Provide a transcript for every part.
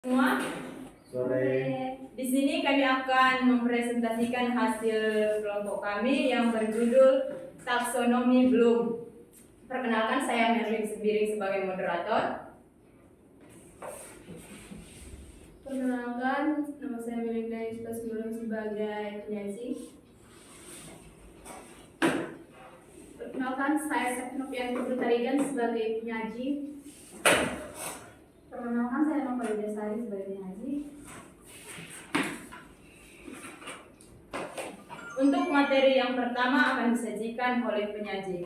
Semua, Sore. di sini kami akan mempresentasikan hasil kelompok kami yang berjudul Taksonomi Bloom. Perkenalkan, saya Merlin Sebiring sebagai moderator. Perkenalkan, nama saya Melinda Yusuf sebagai penyaji. Perkenalkan, saya Sepnopian Putritarigan sebagai penyaji. Perkenalkan, saya Nova Desari sebagai penyaji. Untuk materi yang pertama akan disajikan oleh penyaji.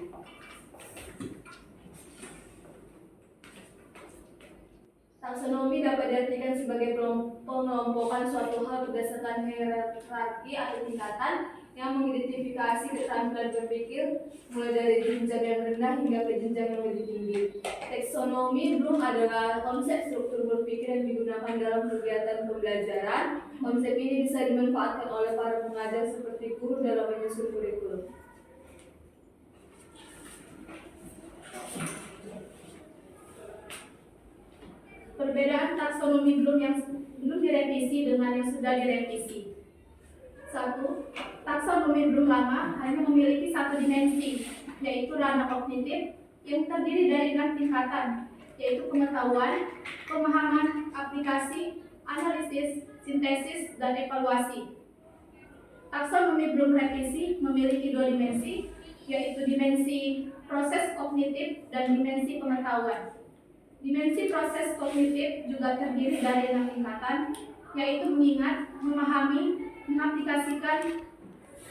Taksonomi dapat diartikan sebagai pengelompokan suatu hal berdasarkan hierarki atau tingkatan yang mengidentifikasi keterampilan berpikir mulai dari jenjang yang rendah hingga ke jenjang yang lebih tinggi. Taksonomi Bloom adalah konsep struktur berpikir yang digunakan dalam kegiatan pembelajaran. Konsep ini bisa dimanfaatkan oleh para pengajar seperti guru dalam menyusun kurikulum. Perbedaan taksonomi Bloom yang belum direvisi dengan yang sudah direvisi. 1. Taksonomi Bloom lama hanya memiliki satu dimensi, yaitu ranah kognitif yang terdiri dari 6 tingkatan, yaitu pengetahuan, pemahaman, aplikasi, analisis, sintesis, dan evaluasi. Taksonomi Bloom revisi memiliki 2 dimensi, yaitu dimensi proses kognitif dan dimensi pengetahuan. Dimensi proses kognitif juga terdiri dari 6 tingkatan, yaitu mengingat, memahami, mengaplikasikan,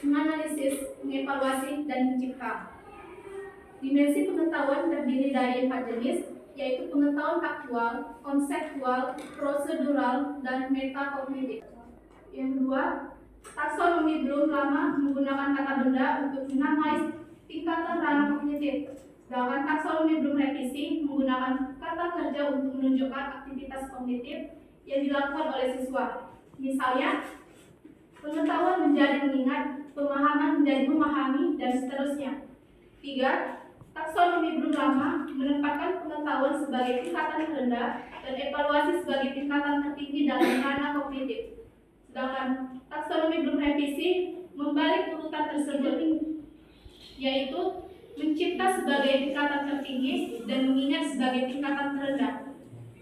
menganalisis, mengevaluasi, dan mencipta. Dimensi pengetahuan terdiri dari 4 jenis, yaitu pengetahuan faktual, konseptual, prosedural, dan metakognitif. Yang kedua, taksonomi Bloom lama menggunakan kata benda untuk menamai tingkatan ranah kognitif. Sedangkan taksonomi Bloom revisi menggunakan kata kerja untuk menunjukkan aktivitas kognitif yang dilakukan oleh siswa. Misalnya, pengetahuan menjadi mengingat, pemahaman menjadi memahami, dan seterusnya. 3. Taksonomi Bloom lama menempatkan pengetahuan sebagai tingkatan terendah dan evaluasi sebagai tingkatan tertinggi dalam ranah kognitif. Sedangkan taksonomi Bloom revisi membalik urutan tersebut, yaitu mencipta sebagai tingkatan tertinggi dan mengingat sebagai tingkatan terendah.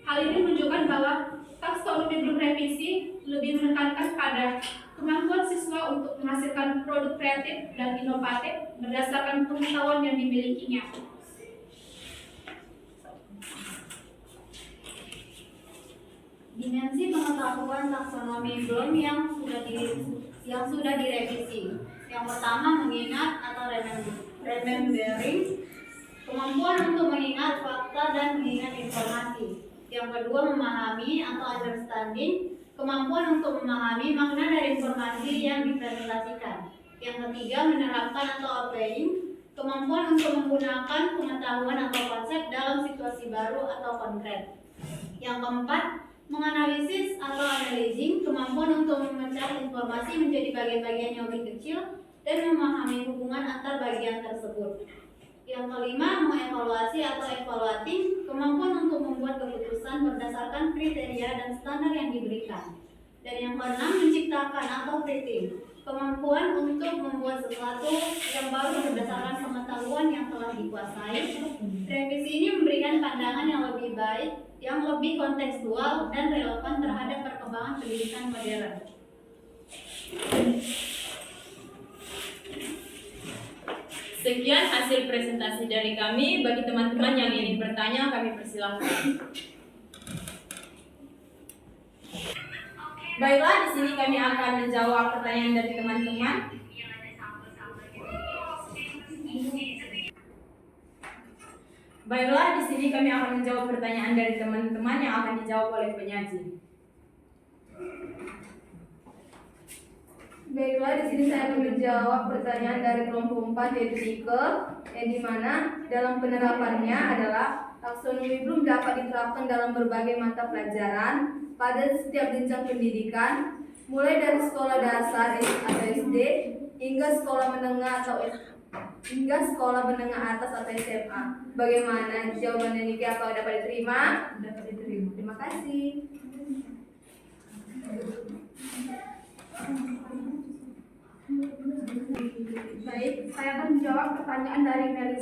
Hal ini menunjukkan bahwa taksonomi Bloom revisi lebih menekankan pada kemampuan siswa untuk menghasilkan produk kreatif dan inovatif berdasarkan pengetahuan yang dimilikinya. Dimensi pengetahuan taksonomi Bloom yang sudah direvisi. Yang pertama, mengingat atau remembering, kemampuan untuk mengingat fakta dan mengingat informasi. Yang kedua, memahami atau understanding, kemampuan untuk memahami makna dari informasi yang dipresentasikan. Yang ketiga, menerapkan atau applying, kemampuan untuk menggunakan pengetahuan atau konsep dalam situasi baru atau konkret. Yang keempat, menganalisis atau analyzing, kemampuan untuk memecah informasi menjadi bagian-bagian yang lebih kecil dan memahami hubungan antar bagian tersebut. Yang kelima, mengevaluasi atau evaluating, kemampuan untuk membuat keputusan berdasarkan kriteria dan standar yang diberikan. Dan yang keenam, menciptakan atau creating, kemampuan untuk membuat sesuatu yang baru berdasarkan pengetahuan yang telah dikuasai. Revisi ini memberikan pandangan yang lebih baik, yang lebih kontekstual dan relevan terhadap perkembangan pendidikan modern. Sekian hasil presentasi dari kami. Bagi teman-teman yang ingin bertanya, kami persilahkan. Baiklah, di sini kami akan menjawab pertanyaan dari teman-teman. Baiklah, di sini kami akan menjawab pertanyaan dari teman-teman yang akan dijawab oleh penyaji. Baiklah, di sini saya akan menjawab pertanyaan dari kelompok 4, yaitu Dike, yang dimana dalam penerapannya adalah taksonomi Bloom dapat diterapkan dalam berbagai mata pelajaran pada setiap jenjang pendidikan, mulai dari sekolah dasar atau SD hingga sekolah menengah atas atau SMA. Bagaimana jawabannya Niki? Apa dapat diterima? Dapat diterima. Terima kasih.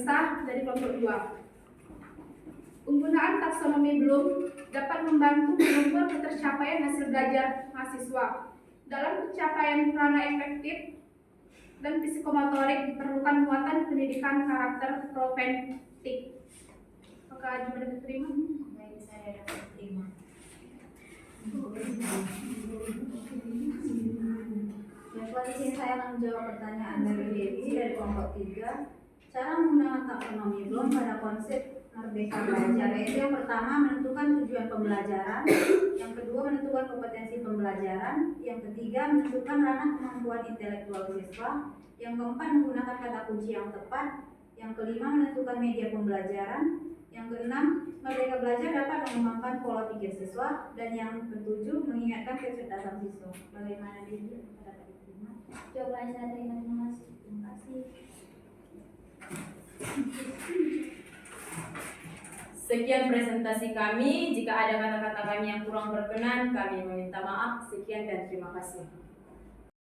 sah dari kelompok 2. Penggunaan taksonomi Bloom dapat membantu mengukur ketercapaian hasil belajar mahasiswa. Dalam pencapaian prana efektif dan psikomotorik diperlukan muatan pendidikan karakter propentik. Apakah juga diterima? Baik, saya dapat terima. Baiklah, di sini saya akan menjawab pertanyaan dari Dewi dari kelompok 3. Cara menggunakan taksonomi Bloom pada konsep merdeka belajar, yaitu yang pertama menentukan tujuan pembelajaran, yang kedua menentukan kompetensi pembelajaran, yang ketiga menentukan ranah kemampuan intelektual siswa, yang keempat menggunakan kata kunci yang tepat, yang kelima menentukan media pembelajaran, yang keenam merdeka belajar dapat mengembangkan pola pikir siswa, dan yang ketujuh mengingatkan kecerdasan siswa. Bagaimana Dewi? Dapat diterima? Jawaban saya terima kasih. Terima kasih. Sekian presentasi kami. Jika ada kata-kata kami yang kurang berkenan, kami meminta maaf. Sekian dan terima kasih.